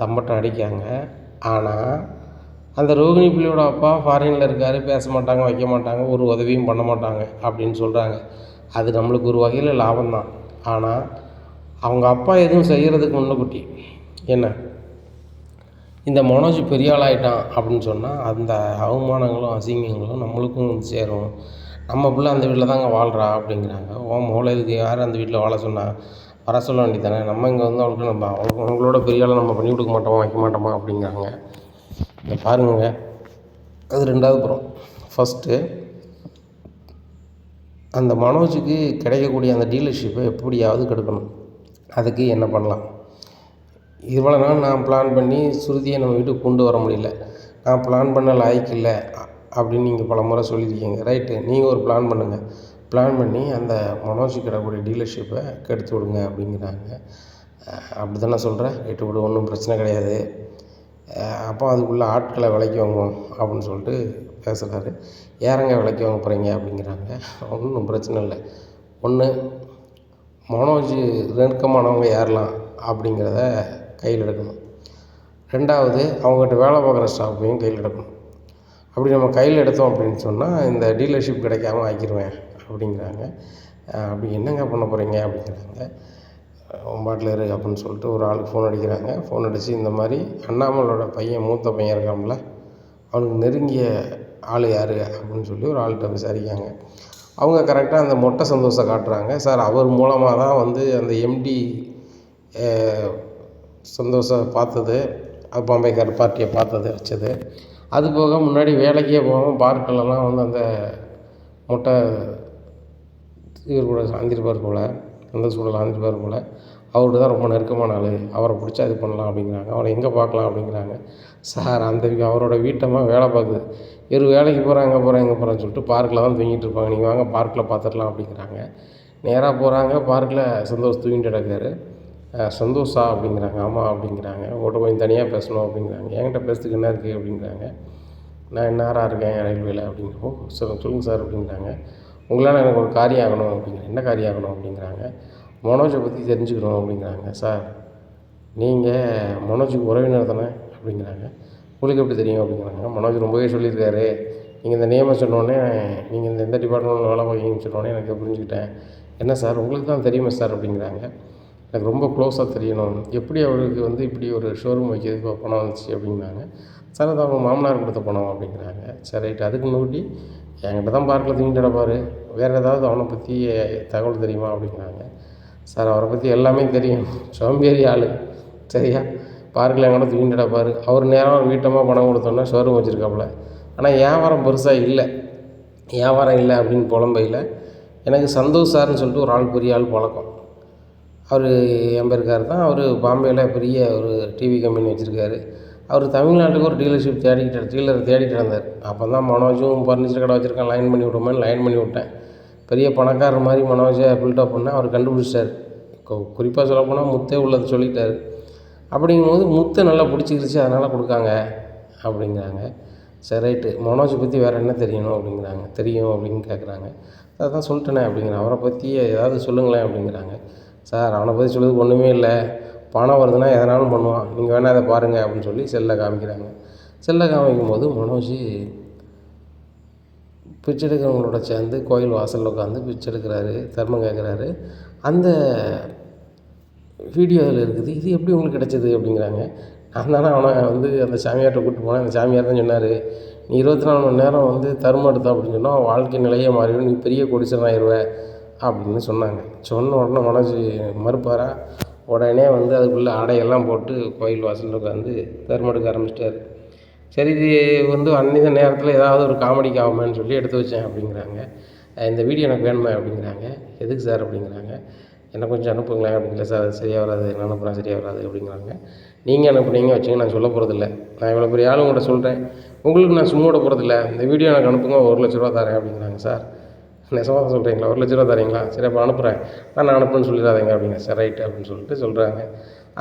தம்பட்டம் அடிக்காங்க. ஆனால் அந்த ரோகிணி பிள்ளையோட அப்பா ஃபாரினில் இருக்கார், பேச மாட்டாங்க, வைக்க மாட்டாங்க, ஒரு உதவியும் பண்ண மாட்டாங்க அப்படின்னு சொல்கிறாங்க. அது நம்மளுக்கு ஒரு வகையில் லாபம்தான். ஆனால் அவங்க அப்பா எதுவும் செய்கிறதுக்கு முன்னக்குட்டி என்ன, இந்த மனோஜ் பெரிய ஆளாயிட்டான் அப்படின்னு சொன்னால் அந்த அவமானங்களும் அசிங்கங்களும் நம்மளுக்கும் வந்து சேரும். நம்ம பிள்ளை அந்த வீட்டில் தாங்க வாழ்கிறா அப்படிங்கிறாங்க. மோளை இதுக்கு யார் அந்த வீட்டில் வாழ சொன்னால், வர சொல்ல வேண்டியதானே, நம்ம இங்கே வந்து அவளுக்கு நம்ம அவங்களோட பெரிய ஆளை நம்ம பண்ணி கொடுக்க மாட்டோமா, வைக்க மாட்டோமா அப்படிங்கிறாங்க. இதை பாருங்க, அது 2வது புறம். ஃபஸ்ட்டு அந்த மனோஜுக்கு கிடைக்கக்கூடிய அந்த டீலர்ஷிப்பை எப்படியாவது கெடுக்கணும். அதுக்கு என்ன பண்ணலாம்? இவ்வளோ நாள் நான் பிளான் பண்ணி ஸ்ருதியை நம்ம வீட்டுக்கு கொண்டு வர முடியல, நான் பிளான் பண்ண லாய்க்கு இல்லை அப்படின்னு நீங்கள் பல முறை சொல்லியிருக்கீங்க. ரைட்டு, நீங்கள் ஒரு பிளான் பண்ணுங்கள், பிளான் பண்ணி அந்த மனோஜ் கிடக்கூடிய டீலர்ஷிப்பை கெடுத்து விடுங்க அப்படிங்கிறாங்க. அப்படி தானே சொல்கிறேன், ரைட்டு விடு, ஒன்றும் பிரச்சனை கிடையாது, அப்போ அதுக்குள்ளே ஆட்களை விலைக்கு வாங்குவோம் அப்படின்னு சொல்லிட்டு பேசுகிறாரு. யாரங்க விலைக்கு வாங்க போகிறீங்க அப்படிங்கிறாங்க. ஒன்றும் பிரச்சனை இல்லை, ஒன்று மனோஜ் நெருக்கமானவங்க யாரெல்லாம் அப்படிங்கிறத கையில் எடுக்கணும். 2வது அவங்ககிட்ட வேலை பார்க்குற ஸ்டாஃபையும் கையில் எடுக்கணும். அப்படி நம்ம கையில் எடுத்தோம் அப்படின்னு சொன்னால் இந்த டீலர்ஷிப் கிடைக்காம ஆக்கிடுவேன் அப்படிங்கிறாங்க. அப்படி என்னங்க பண்ண போகிறீங்க அப்படிங்கிறாங்க. பாட்டில் இரு அப்படின்னு சொல்லிட்டு ஒரு ஆளுக்கு ஃபோன் அடிக்கிறாங்க. ஃபோன் அடித்து இந்த மாதிரி அண்ணாமலையோட பையன் மூத்த பையன் இருக்கான்ல, அவனுக்கு நெருங்கிய ஆள் யார் அப்படின்னு சொல்லி ஒரு ஆள்கிட்ட விசாரிக்காங்க. அவங்க கரெக்டாக அந்த மொட்டை சந்தோஷம் காட்டுறாங்க. சார் அவர் மூலமாக தான் வந்து அந்த எம்டி சந்தோஷம் பார்த்தது, பாம்பேக்கார் பார்ட்டியை பார்த்தது வச்சது. அது போக முன்னாடி வேலைக்கே போகாமல் பார்க்கலலாம் வந்து அந்த மொட்டை இவர் கூட சாய்ந்திருப்பார் போல், அந்த சூழல் ஆழ்ந்திருப்பார் போல். அவர்கிட்ட தான் ரொம்ப நெருக்கமான ஆள், அவரை பிடிச்சா இது பண்ணலாம் அப்படிங்கிறாங்க. அவரை எங்கே பார்க்கலாம் அப்படிங்கிறாங்க. சார் அந்த அவரோட வீட்டம்மா வேலை பார்க்குது. இவர் வேலைக்கு போகிறேன், எங்கே போகிறேன் எங்கே போகிறேன்னு சொல்லிட்டு பார்க்கில் தான் தூங்கிட்டு இருப்பாங்க. நீங்கள் வாங்க பார்க்கில் பார்த்துடலாம் அப்படிங்கிறாங்க. நேராக போகிறாங்க. பார்க்கில் சந்தோஷ் தூங்கிட்டு கிடக்காரு. சந்தோஷா அப்படிங்கிறாங்க. ஆமாம் அப்படிங்கிறாங்க. உங்கள்கிட்ட கொஞ்சம் தனியாக பேசணும் அப்படிங்கிறாங்க. என்கிட்ட பேசுறதுக்கு என்ன இருக்குது அப்படிங்கிறாங்க. நான் இந்நேரம் இருக்கேன் ரயில்வேல அப்படிங்க. ஓ சொல்லுங்கள் சார் அப்படிங்கிறாங்க. உங்களால் எனக்கு ஒரு காரியம் ஆகணும் அப்படிங்கிறேன். என்ன காரியம் ஆகணும் அப்படிங்கிறாங்க. மனோஜை பற்றி தெரிஞ்சுக்கணும் அப்படிங்கிறாங்க. சார் நீங்கள் மனோஜுக்கு உறவினர் தானே அப்படிங்கிறாங்க. உங்களுக்கு எப்படி தெரியும் அப்படிங்கிறாங்க. மனோஜ் ரொம்பவே சொல்லியிருக்காரு. நீங்கள் இந்த நேமை சொன்னோடனே, நீங்கள் இந்த எந்த டிபார்ட்மெண்ட்டில் வேலை பார்க்கீங்கன்னு சொன்னோடனே எனக்கு புரிஞ்சுக்கிட்டேன். என்ன சார் உங்களுக்கு தான் தெரியுமா சார் அப்படிங்கிறாங்க. எனக்கு ரொம்ப க்ளோஸாக தெரியணும். எப்படி அவருக்கு வந்து இப்படி ஒரு ஷோரூம் வைக்கிறதுக்கு பணம் வந்துச்சு அப்படிங்கிறாங்க. சார் அது அவங்க மாமனார் கொடுத்த பணம் அப்படிங்கிறாங்க. சரி ரைட்டு. அதுக்கு முன்னாடி என்கிட்ட தான் பார்க்கில் தூங்கிட்டு கிடப்பார், வேறு ஏதாவது அவனை பற்றி தகவல் தெரியுமா அப்படிங்கிறாங்க. சார் அவரை பற்றி எல்லாமே தெரியும், சோம்பேறி ஆள் சரியா, பார்க்கில் எங்கூட தூங்கிட்டு கிடப்பார். அவர் நேரம் வீட்டமாக பணம் கொடுத்தோன்னா ஷோரூம் வச்சுருக்காப்புல. ஆனால் வியாபாரம் பெருசாக இல்லை, வியாபாரம் இல்லை அப்படின்னு புலம்பையில் எனக்கு சந்தோஷ் சார்னு சொல்லிட்டு ஒரு ஆள், பெரிய ஆள் பழக்கம். அவர் எம்பேருக்கார் தான். அவர் பாம்பேயில் பெரிய ஒரு டிவி கம்பெனி வச்சுருக்காரு. அவர் தமிழ்நாட்டுக்கு ஒரு டீலரை தேடிக்கிட்டு இருந்தார். அப்போ தான் மனோஜும் ஃபர்னிச்சர் கடை வச்சுருக்கேன், லைன் பண்ணி விடுமான்னு லைன் பண்ணி விட்டேன். பெரிய பணக்காரர் மாதிரி மனோஜை பில்டப் பண்ண அவர் கண்டுபிடிச்சிட்டார். குறிப்பாக சொல்லப்போனால் முத்தே உள்ளது சொல்லிட்டார். அப்படிங்கும்போது முத்தை நல்லா பிடிச்சிக்கிருச்சு, அதனால் கொடுக்காங்க அப்படிங்கிறாங்க. சரி ரைட்டு. மனோஜை பற்றி வேறு என்ன தெரியணும் அப்படிங்கிறாங்க. தெரியும் அப்படின்னு கேட்குறாங்க. அதான் சொல்லிட்டேனே அப்படிங்கிறேன். அவரை பற்றி ஏதாவது சொல்லுங்களேன் அப்படிங்கிறாங்க. சார் அவனை பற்றி சொல்கிறதுக்கு ஒன்றுமே இல்லை, பணம் வருதுன்னா எதனாலும் பண்ணுவான், நீங்கள் வேணால் அதை பாருங்கள் அப்படின்னு சொல்லி செல்லை காமிக்கிறாங்க. செல்லை காமிக்கும்போது மனோஜ் பிச்சை எடுக்கிறவங்களோட சேர்ந்து கோயில் வாசலில் உட்காந்து பிச்சை எடுக்கிறாரு, தர்மம் கேட்குறாரு. அந்த வீடியோ அதில் இருக்குது. இது எப்படி உங்களுக்கு கிடச்சிது அப்படிங்கிறாங்க. நான் தானே அவனை வந்து அந்த சாமியார்கிட்ட கூப்பிட்டு போனேன். அந்த சாமியார் தான் சொன்னார், நீ 24 மணி நேரம் வந்து தர்மம் எடுத்த அப்படின்னு சொன்னால் வாழ்க்கை நிலையே மாறிடும், நீ பெரிய கோடீஸ்வரன் ஆயிடுவ அப்படின்னு சொன்னாங்க. சொன்ன உடனே மனோஜ் மறுப்பாரா, உடனே வந்து அதுக்குள்ளே ஆடையெல்லாம் போட்டு கோயில் வாசலில் உட்காந்து தர்மம் எடுக்க ஆரம்பிச்சிட்டாரு. சரி இது வந்து அன்னித நேரத்தில் ஏதாவது ஒரு காமெடிக்கு ஆகுமேன்னு சொல்லி எடுத்து வச்சேன் அப்படிங்கிறாங்க. இந்த வீடியோ எனக்கு வேணுமே அப்படிங்கிறாங்க. எதுக்கு சார் அப்படிங்கிறாங்க. எனக்கு கொஞ்சம் அனுப்புங்களேன் அப்படிங்கிற. சார் அது சரியாக வராது, நான் அனுப்புகிறேன் சரியாக வராது அப்படிங்கிறாங்க. நீங்கள் அனுப்புனீங்க வச்சுங்க, நான் சொல்ல போகிறதில்ல, நான் இவ்வளோ பெரிய ஆளும் கூட சொல்கிறேன், உங்களுக்கு நான் சும்மா விட போகிறதில்ல, இந்த வீடியோ எனக்கு அனுப்புங்க, 1,00,000 தரேன் அப்படிங்கிறாங்க. சார் நெசமாக தான் சொல்கிறீங்களா, 1,00,000 தரீங்களா, சரி அப்போ அனுப்புகிறேன், நான் அனுப்புன்னு சொல்லிடாதீங்க அப்படிங்க. சார் ரைட்டு அப்படின்னு சொல்லிட்டு சொல்கிறாங்க.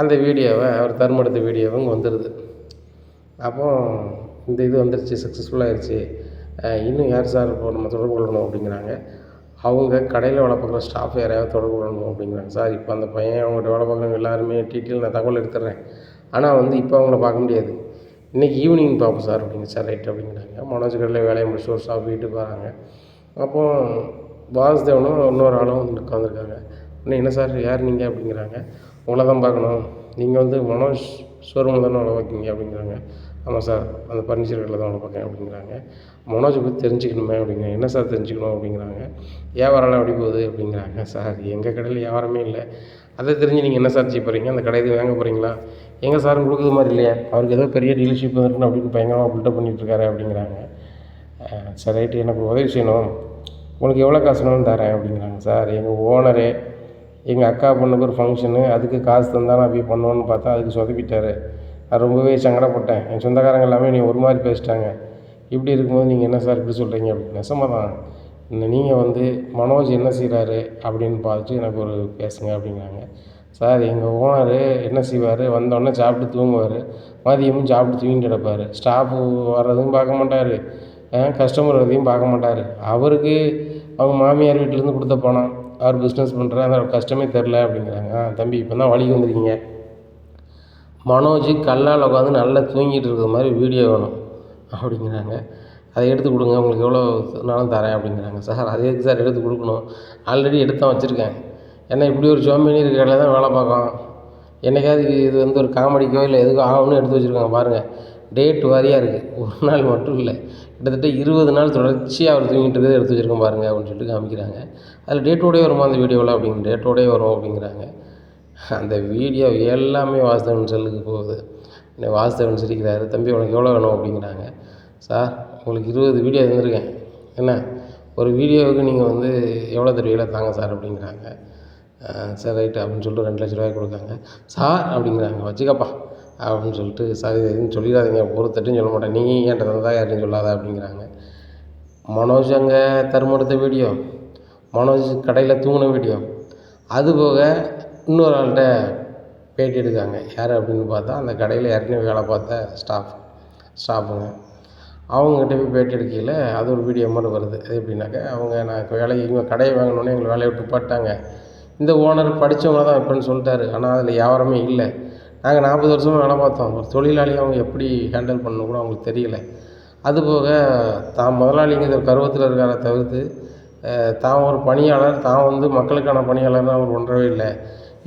அந்த வீடியோவை அவர் தர்மம் எடுத்த வீடியோவும் வந்துடுது. அப்போ இந்த இது வந்துருச்சு, சக்ஸஸ்ஃபுல்லாகிடுச்சு. இன்னும் யார் சார் இப்போ நம்ம தொடர்பு கொள்ளணும் அப்படிங்கிறாங்க. அவங்க கடையில் வேலை பார்க்குற ஸ்டாஃப் யாரையாவது தொடர்பு கொள்ளணும் அப்படிங்கிறாங்க. சார் இப்போ அந்த பையன் அவங்கள்ட்ட வேலை பார்க்குறவங்க எல்லாருமே டீட்டெயில் நான் தகவல் எடுத்துடுறேன், ஆனால் வந்து இப்போ அவங்கள பார்க்க முடியாது, இன்றைக்கி ஈவினிங் பார்ப்போம் சார் அப்படிங்க. சார் ரைட் அப்படிங்கிறாங்க. மனோஜ் கடையில் வேலையை முடிச்சு ஒரு ஸ்டாஃப் வீட்டுக்கு வராங்க. அப்போது வாசுதேவனும் இன்னொரு ஆளும் உட்காந்துருக்காங்க. இன்னும் என்ன சார் யார் நீங்கள் அப்படிங்கிறாங்க. உங்களை தான் பார்க்கணும், நீங்கள் வந்து மனோஜ் ஷோரூமில் தானே வேலை பார்க்கீங்க அப்படிங்கிறாங்க. ஆமாம் சார், அந்த ஃபர்னிச்சர் கடையில் தான் வேலை பார்க்கேன் அப்படிங்கிறாங்க. மனோஜை பற்றி தெரிஞ்சுக்கணுமே அப்படிங்க. என்ன சார் தெரிஞ்சுக்கணும் அப்படிங்கிறாங்க. வியாபாரம்லாம் எப்படி போகுது அப்படிங்கிறாங்க. சார் எங்கள் கடையில் வியாபாரமே இல்லை, அதை தெரிஞ்சு நீங்கள் என்ன சார் செய்ய போகிறீங்க, அந்த கடை எதுவும் வாங்க போகிறீங்களா, எங்கள் சாரும் கொடுக்குறது மாதிரி இல்லையா, அவருக்கு ஏதோ பெரிய டீலர்ஷிப் வந்துருக்குன்னு அப்படின்னு பயங்கரமாக பில்டப் பண்ணிகிட்ருக்காரு அப்படிங்கிறாங்க. சரி ரைட்டு, எனக்கு உதவி செய்யணும், உங்களுக்கு எவ்வளோ காசு வேணும்னு தரேன் அப்படிங்கிறாங்க. சார் எங்கள் ஓனரு எங்கள் அக்கா பொண்ணுக்கு ஒரு ஃபங்க்ஷனு, அதுக்கு காசு தந்தால் நான் போய் பண்ணுவோன்னு பார்த்தா அதுக்கு சொதப்பிட்டார், நான் ரொம்பவே சங்கடப்பட்டேன், என் சொந்தக்காரங்க எல்லாமே நீ ஒரு மாதிரி பேசிட்டாங்க, இப்படி இருக்கும்போது நீங்கள் என்ன சார் இப்படி சொல்கிறீங்க அப்படின்னு. நெசமாக தான், நீங்கள் வந்து மனோஜ் என்ன செய்கிறாரு அப்படின்னு பார்த்துட்டு எனக்கு ஒரு பேசுங்க அப்படிங்கிறாங்க. சார் எங்கள் ஓனரு என்ன செய்வார், வந்தோடனே சாப்பிட்டு தூங்குவார், மதியமும் சாப்பிட்டு தூங்கிட்டு கிடப்பார், ஸ்டாஃபு வர்றதும் பார்க்க மாட்டார், கஸ்டமர் வரதையும் பார்க்க மாட்டார், அவருக்கு அவங்க மாமியார் வீட்டிலேருந்து கொடுத்த பணம், அவர் பிஸ்னஸ் பண்ணுறாரு, அந்த கஷ்டமே தெரில அப்படிங்கிறாங்க. தம்பி இப்போ தான் வழிக்கு வந்துருக்கீங்க, மனோஜ் கல்லால் உட்காந்து நல்லா தூங்கிட்டு இருக்கிற மாதிரி வீடியோ வேணும் அப்படிங்கிறாங்க. அதை எடுத்து கொடுங்க, உங்களுக்கு எவ்வளோ நாளும் தரேன் அப்படிங்கிறாங்க. சார் அது எதுக்கு சார் எடுத்து கொடுக்கணும், ஆல்ரெடி எடுத்து தான் வச்சுருக்கேன், ஏன்னா இப்படி ஒரு சோம்பேறி இருக்க கடையில் தான் வேலை பார்க்கும். என்றைக்காவது இது வந்து ஒரு காமெடிக்கோ இல்லை எதுக்கோ ஆகும்னு எடுத்து வச்சுருக்காங்க பாருங்கள். டேட் வாரியாக இருக்குது. ஒரு நாள் மட்டும் இல்லை, கிட்டத்தட்ட 20 நாள் தொடர்ச்சியாக அவர் தூங்கிட்டு இருக்கிறத எடுத்து வச்சுருக்கோம் பாருங்கள் அப்படின்னு சொல்லிட்டு காமிக்கிறாங்க. அதில் டேட்டோடய வருமா அந்த வீடியோவில் அப்படிங்கிற, டேட்டோடய வரும் அப்படிங்கிறாங்க. அந்த வீடியோ எல்லாமே வாசுதேவன் செல்லுக்கு போகுது. என்னை வாசுதேவன் சிரிக்கிறாரு. தம்பி உனக்கு எவ்வளோ வேணும் அப்படிங்கிறாங்க. சார் உங்களுக்கு 20 வீடியோ தந்துருக்கேன், என்ன ஒரு வீடியோவுக்கு நீங்கள் வந்து எவ்வளோ தருவீங்களோ தாங்க சார் அப்படிங்கிறாங்க. சரி ரைட்டு அப்படின்னு சொல்லிட்டு 2 லட்ச ரூபாய் கொடுக்காங்க. சார் அப்படிங்கிறாங்க. வச்சுக்கப்பா அப்படின்னு சொல்லிட்டு, சார் இது எதுவும் சொல்லிடாதீங்க, ஒரு தட்டுன்னு சொல்ல மாட்டேன், நீ என்கிட்ட தந்தா யாரையும் சொல்லாத அப்படிங்கிறாங்க. மனோஜ் அங்கே தருமெடுத்த வீடியோ, மனோஜ் கடையில் தூங்கின வீடியோ, அதுபோக இன்னொரு ஆள்கிட்ட பேட்டி எடுக்காங்க. யார் அப்படின்னு பார்த்தா அந்த கடையில் ஏற்கனவே வேலை பார்த்த ஸ்டாஃபுங்க. அவங்ககிட்ட போய் பேட்டி எடுக்கையில் அது ஒரு வீடியோ மாதிரி வருது. அது எப்படின்னாக்க, அவங்க நான் வேலைக்கு இவங்க கடையை வாங்கினோன்னே எங்களை வேலையை விட்டு போட்டாங்க. இந்த ஓனர் படித்தவங்க தான் இப்போன்னு சொல்லிட்டாரு. ஆனால் அதில் வியாபாரமே இல்லை. நாங்கள் 40 வருஷமாக வேலை பார்த்தோம். ஒரு தொழிலாளி அவங்க எப்படி ஹேண்டில் பண்ணணும் கூட அவங்களுக்கு தெரியல. அதுபோக தான் முதலாளிங்கிற ஒரு கர்வத்தில் இருக்கார தவிர்த்து தான் ஒரு பணியாளர், தான் வந்து மக்களுக்கான பணியாளர்னு அவர் ஒன்றவே இல்லை.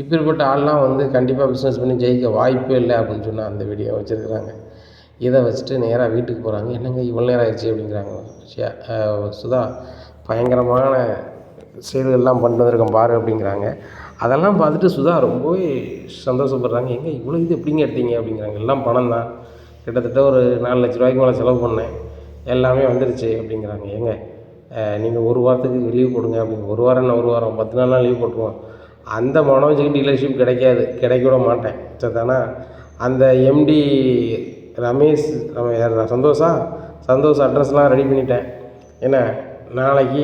இப்படிப்பட்ட ஆள்லாம் வந்து கண்டிப்பாக பிஸ்னஸ் பண்ணி ஜெயிக்க வாய்ப்பே இல்லை அப்படின்னு சொன்னால் அந்த வீடியோ வச்சுருக்குறாங்க. இதை வச்சுட்டு நேராக வீட்டுக்கு போகிறாங்க. என்னங்க இவ்வளோ நேரம் ஆயிடுச்சு அப்படிங்கிறாங்க. சுதா பயங்கரமான செயல்கள்லாம் பண்ணிட்டு வந்திருக்கேன் பாரு அப்படிங்கிறாங்க. அதெல்லாம் பார்த்துட்டு சுதா ரொம்பவே சந்தோஷப்படுறாங்க. எங்கே இவ்வளோ இது எப்படிங்க எடுத்தீங்க அப்படிங்கிறாங்க. எல்லாம் பணம் தான், கிட்டத்தட்ட ஒரு 4 லட்ச ரூபாய்க்கு மேலே செலவு பண்ணேன், எல்லாமே வந்துடுச்சு அப்படிங்கிறாங்க. ஏங்க நீங்கள் ஒரு வாரத்துக்கு லீவ் போடுங்க அப்படிங்க. ஒரு வாரம் என்ன, ஒரு வாரம் 10 நாள்லாம் லீவ் போட்டுருவோம். அந்த மனோஜுக்கு டீலர்ஷிப் கிடைக்காது, கிடைக்க விட மாட்டேன். சரிதானா? அந்த எம்டி ரமேஷ் யார் சந்தோஷ் அட்ரஸ்லாம் ரெடி பண்ணிட்டேன். என்ன நாளைக்கு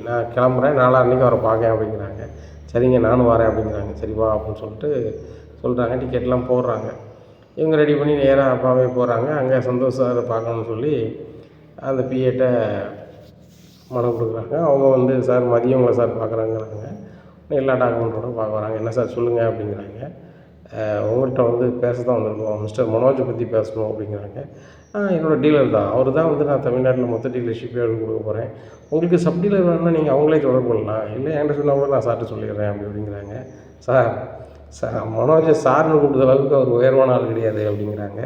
நான் கிளம்புறேன், நாளான்னைக்கு அவரை பார்க்கேன் அப்படிங்கிறாங்க. சரிங்க நானும் வரேன் அப்படிங்கிறாங்க. சரிப்பா அப்படின்னு சொல்லிட்டு சொல்கிறாங்க. டிக்கெட்லாம் போடுறாங்க. இவங்க ரெடி பண்ணி நேராக அப்பாவே போகிறாங்க. அங்கே சந்தோஷ் சாரை பார்க்கணுன்னு சொல்லி அந்த பிஏட்ட மனு கொடுக்குறாங்க. அவங்க வந்து சார் மதியம் உங்களை சார் பார்க்குறாங்கிறாங்க. எல்லா டாக்குமெண்ட்டோட பார்க்க வராங்க. என்ன சார் சொல்லுங்கள் அப்படிங்கிறாங்க. உங்கள்கிட்ட வந்து பேச தான் வந்திருக்கோம், மிஸ்டர் மனோஜை பற்றி பேசணும் அப்படிங்கிறாங்க. என்னோடய டீலர் தான், அவர் தான் வந்து நான் தமிழ்நாட்டில் மொத்த டீலர்ஷிப்பே எடுத்து கொடுக்க போகிறேன். உங்களுக்கு சப் டீலர் வேணும்னா நீங்கள் அவங்களே தொடர்பு கொள்ளலாம், இல்லை என்கிட்ட சொன்னால் கூட நான் சார்கிட்ட சொல்லிடுறேன் அப்படிங்கிறாங்க. சார் மனோஜை சார்னு கூப்பிட்ட அளவுக்கு அவர் உயர்வான ஆள் கிடையாது அப்படிங்கிறாங்க.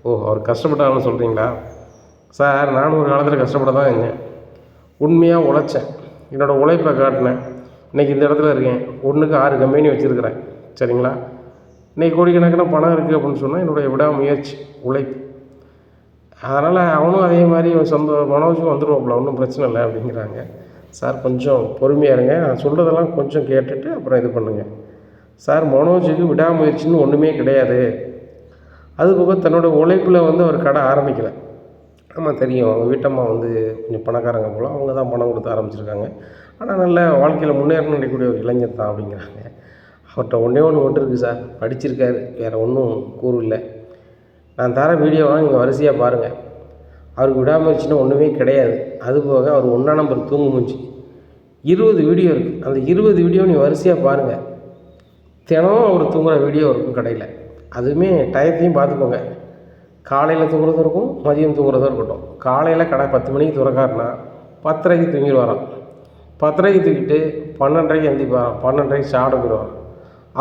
ஓ அவர் கஷ்டப்பட்டாலும் சொல்கிறீங்களா? சார் நானும் ஒரு காலத்தில் கஷ்டப்பட தான் இருந்தேன், உண்மையாக உழைச்சேன், என்னோடய உழைப்பை காட்டினேன். இன்றைக்கி இந்த இடத்துல இருக்கேன். 1க்கு 6 கம்பெனி வச்சுருக்கிறேன். சரிங்களா? இன்றைக்கி கோடிக்கணக்கான பணம் இருக்குது அப்படின்னு சொன்னால் என்னுடைய விடாமுயற்சி, உழைப்பு. அதனால் அவனும் அதே மாதிரி மனோஜும் வந்துடுவாப்புல, ஒன்றும் பிரச்சனை இல்லை அப்படிங்கிறாங்க. சார் கொஞ்சம் பொறுமையாக இருங்க, நான் சொல்கிறதெல்லாம் கொஞ்சம் கேட்டுட்டு அப்புறம் இது பண்ணுங்கள். சார் மனோஜுக்கு விடாமுயற்சின்னு ஒன்றுமே கிடையாது. அதுபோக தன்னோட உழைப்பில் வந்து அவர் கடை ஆரம்பிக்கலை. ஆமாம் தெரியும், அவங்க வீட்டம்மா வந்து கொஞ்சம் பணக்காரங்க போல், அவங்க தான் பணம் கொடுத்து ஆரம்பிச்சிருக்காங்க. ஆனால் நல்ல வாழ்க்கையில் முன்னேறணும் நினைக்கக்கூடிய ஒரு இளைஞர் தான் அப்படிங்கிறாங்க. அவர்கிட்ட ஒன்றே ஒன்று மட்டும் இருக்குது சார், படிச்சிருக்காரு, வேறு ஒன்றும் கூறு இல்லை. நான் தர வீடியோவாக நீங்கள் வரிசையாக பாருங்கள். அவருக்கு விடாமுயற்சின்னா ஒன்றுமே கிடையாது. அதுபோக அவர் 1ஆம் நம்பர் தூங்கு மூஞ்சி 20 வீடியோ இருக்குது. அந்த 20 வீடியோ நீங்கள் வரிசையாக பாருங்கள். தினம் அவர் தூங்குகிற வீடியோ இருக்கும் கடையில். அதுவுமே டயத்தையும் பார்த்துக்கோங்க. காலையில் தூங்குறதும் இருக்கும், மதியம் தூங்குறதும் இருக்கட்டும். காலையில் கடை 10 மணிக்கு திறக்காருன்னா 10:30க்கு தூங்கிடுவாராம். 10:30க்கு தூக்கிட்டு 12:30க்கு எந்திரிப்பாராம். 12:30க்கு சாப்பிட போயிடுவாராம்.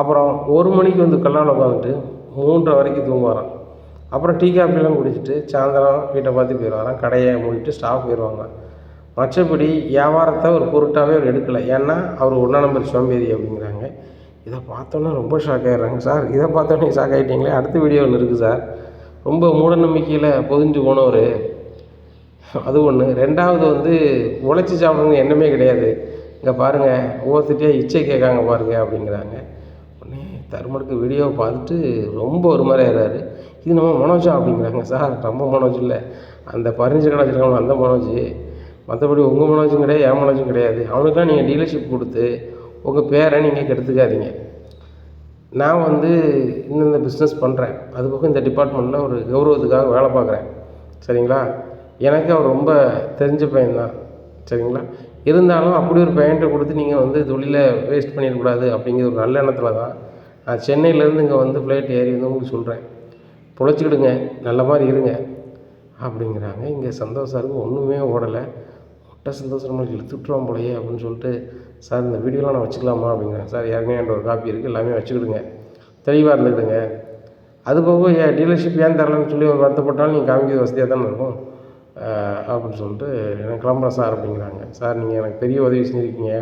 அப்புறம் 1 மணிக்கு வந்து கல்லால் உட்காந்துட்டு 3:30 வரைக்கும் தூங்குவாராம். அப்புறம் டீ காஃபிலாம் குடிச்சிட்டு சாயந்தரம் வீட்டை பார்த்து போயிடுவாராம். கடையை மூடிட்டு ஸ்டாஃப் போயிடுவாங்க. மற்றபடி வியாபாரத்தை ஒரு பொருட்டாகவே அவர் எடுக்கலை. ஏன்னா அவர் 1ஆம் நம்பர் சோம்பேறி அப்படிங்கிறாங்க. இதை பார்த்தோன்னே ரொம்ப ஷாக் ஆகிடுறாங்க. சார் இதை பார்த்தோன்னே ஷாக் ஆகிட்டீங்களே, அடுத்த வீடியோ ஒன்று இருக்குது சார், ரொம்ப மூட நம்பிக்கையில் பொதிஞ்சு போனவர், அது ஒன்று. 2வது வந்து உழைச்சி சாப்பிடுங்க எண்ணமே கிடையாது. இங்கே பாருங்கள் ஒவ்வொருத்திட்டையாக இச்சை கேட்காங்க பாருங்கள் அப்படிங்கிறாங்க. உடனே தருமனுக்கு வீடியோவை பார்த்துட்டு ரொம்ப ஒரு மாதிரி ஆகிறாரு. இது நம்ம மனோஜா அப்படிங்கிறாங்க. சார் நம்ம மனோஜ் இல்லை, அந்த பர்னிச்சர் கடை வச்சுருக்காங்க அந்த மனோஜ், மற்றபடி உங்கள் மனோஜும் கிடையாது, என் மனோஜும் கிடையாது. அவனுக்கெலாம் நீங்கள் டீலர்ஷிப் கொடுத்து உங்கள் பேரை நீங்கள் கெடுத்துக்காதீங்க. நான் வந்து இந்த பிஸ்னஸ் பண்ணுறேன், அதுபோக இந்த டிபார்ட்மெண்ட்டில் ஒரு கௌரவத்துக்காக வேலை பார்க்குறேன். சரிங்களா? எனக்கு அவர் ரொம்ப தெரிஞ்ச பையன்தான். சரிங்களா? இருந்தாலும் அப்படி ஒரு பையன்கிட்ட கொடுத்து நீங்கள் வந்து தொழிலை வேஸ்ட் பண்ணிடக்கூடாது அப்படிங்கிற ஒரு நல்ல எண்ணத்தில் தான் நான் சென்னையிலேருந்து இங்கே வந்து ஃப்ளைட் ஏறி வந்து உங்களுக்கு சொல்கிறேன். பொழைச்சிக்கிடுங்க, நல்ல மாதிரி இருங்க அப்படிங்கிறாங்க. இங்கே சந்தோஷம் இருக்குது, ஒன்றுமே ஓடலை. சந்தோஷம் நம்மளுக்கு இழுத்து விட்டுருவான் போலையே அப்படின்னு சொல்லிட்டு, சார் இந்த வீடியோலாம் நான் வச்சுக்கலாமா அப்படிங்கிறேன். சார் ஏற்கனவே என்கிட்ட ஒரு காப்பி இருக்குது, எல்லாமே வச்சுக்கிடுங்க, தெளிவாக இருந்துக்கிடுங்க. அது போக டீலர்ஷிப் ஏன் தரலன்னு சொல்லி ஒரு வருத்தப்பட்டாலும் நீங்கள் காமிக்கிறது வசதியாக தானே இருக்கும் அப்படின்னு சொல்லிட்டு, எனக்கு கிளம்புறேன் சார் அப்படிங்கிறாங்க. சார் நீங்கள் எனக்கு பெரிய உதவி செஞ்சுருக்கீங்க.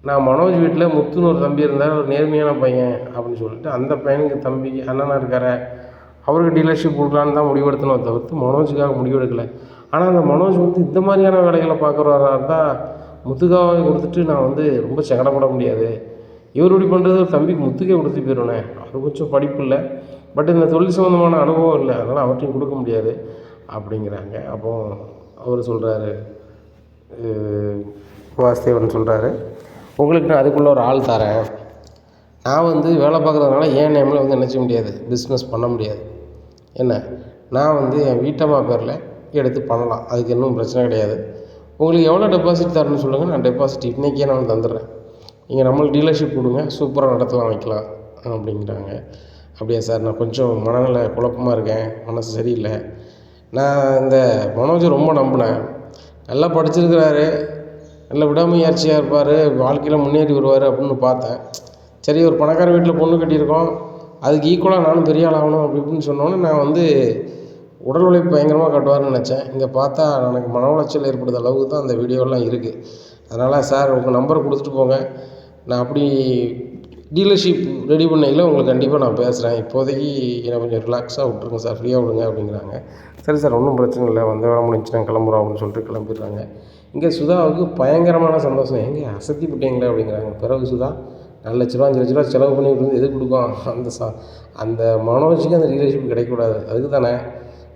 நான் மனோஜ் வீட்டில் முத்துன்னு ஒரு தம்பி இருந்தார், ஒரு நேர்மையான பையன் அப்படின்னு சொல்லிட்டு, அந்த பையனுக்கு தம்பி அண்ணனாக இருக்கார், அவருக்கு டீலர்ஷிப் கொடுக்கலான்னு தான் முடிவெடுத்தனோ தவிர்த்து மனோஜுக்காக முடிவெடுக்கலை. ஆனால் அந்த மனோஜ் வந்து இந்த மாதிரியான வேலைகளை பார்க்குறவராக இருந்தால் முத்துக்காவை கொடுத்துட்டு நான் வந்து ரொம்ப சங்கடப்பட முடியாது. இவர் இப்படி பண்ணுறது ஒரு தம்பிக்கு முத்துக்கே கொடுத்து போயிடுவேனே, அவர் கொஞ்சம் படிப்பு இல்லை, பட் இந்த தொழில் சம்மந்தமான அனுபவம் இல்லை, அதனால் அவர்கிட்டையும் கொடுக்க முடியாது அப்படிங்கிறாங்க. அப்போ அவர் சொல்கிறாரு, வாசுதேவன் சொல்கிறாரு, உங்களுக்கு நான் அதுக்குள்ளே ஒரு ஆள் தரேன். நான் வந்து வேலை பார்க்குறதுனால என் நேமில் வந்து நினச்ச முடியாது, பிஸ்னஸ் பண்ண முடியாது. என்ன, நான் வந்து என் வீட்டம்மா பேரில் எடுத்து பண்ணலாம், அதுக்கு இன்னும் பிரச்சனை கிடையாது. உங்களுக்கு எவ்வளோ டெபாசிட் தரணும்னு சொல்லுங்கள், நான் டெபாசிட் இன்றைக்கே நான் தந்துடுறேன். நீங்கள் நம்மளுக்கு டீலர்ஷிப் கொடுங்க, சூப்பராக நடத்தலாம், வைக்கலாம் அப்படிங்கிறாங்க. அப்படியா சார், நான் கொஞ்சம் மனநிலை குழப்பமாக இருக்கேன், மனசு சரியில்லை. நான் இந்த மனோஜை ரொம்ப நம்பினேன், நல்லா படிச்சிருக்கிறாரு, நல்ல விடாமுயற்சியாக இருப்பார், வாழ்க்கையில் முன்னேறி வருவார் அப்படின்னு பார்த்தேன். சரி, ஒரு பணக்கார வீட்டில் பொண்ணு கட்டியிருக்கோம், அதுக்கு ஈக்குவலாக நானும் பெரிய ஆள் ஆகணும் அப்படி இப்படின்னு சொன்னோன்னே நான் வந்து உடல் உழைப்பு பயங்கரமாக கட்டுவார்னு நினச்சேன். இங்கே பார்த்தா எனக்கு மன உளைச்சல் ஏற்படுத்த அளவுக்கு தான் அந்த வீடியோலாம் இருக்குது. அதனால் சார் உங்கள் நம்பரை கொடுத்துட்டு போங்க, நான் அப்படி டீலர்ஷிப் ரெடி பண்ணையில் உங்களுக்கு கண்டிப்பாக நான் பேசுகிறேன். இப்போதைக்கு என்னை கொஞ்சம் ரிலாக்ஸாக விட்ருங்க சார், ஃப்ரீயாக விடுங்க அப்படிங்கிறாங்க. சரி சார், ஒன்றும் பிரச்சனை இல்லை, வந்த வேலை முடிஞ்சுன்னா கிளம்புறோம் அப்படின்னு சொல்லிட்டு கிளம்பிடுறாங்க. இங்கே சுதாவுக்கு பயங்கரமான சந்தோஷம், எங்கே அசத்தி விட்டீங்களே அப்படிங்கிறாங்க. பிறகு சுதா 4 லட்ச ரூபா 5 லட்ச ரூபா செலவு பண்ணிட்டு இருந்து எது கொடுக்கும், அந்த மனோஜுக்கு அந்த டீலர்ஷிப் கிடைக்கக்கூடாது, அதுக்கு தானே.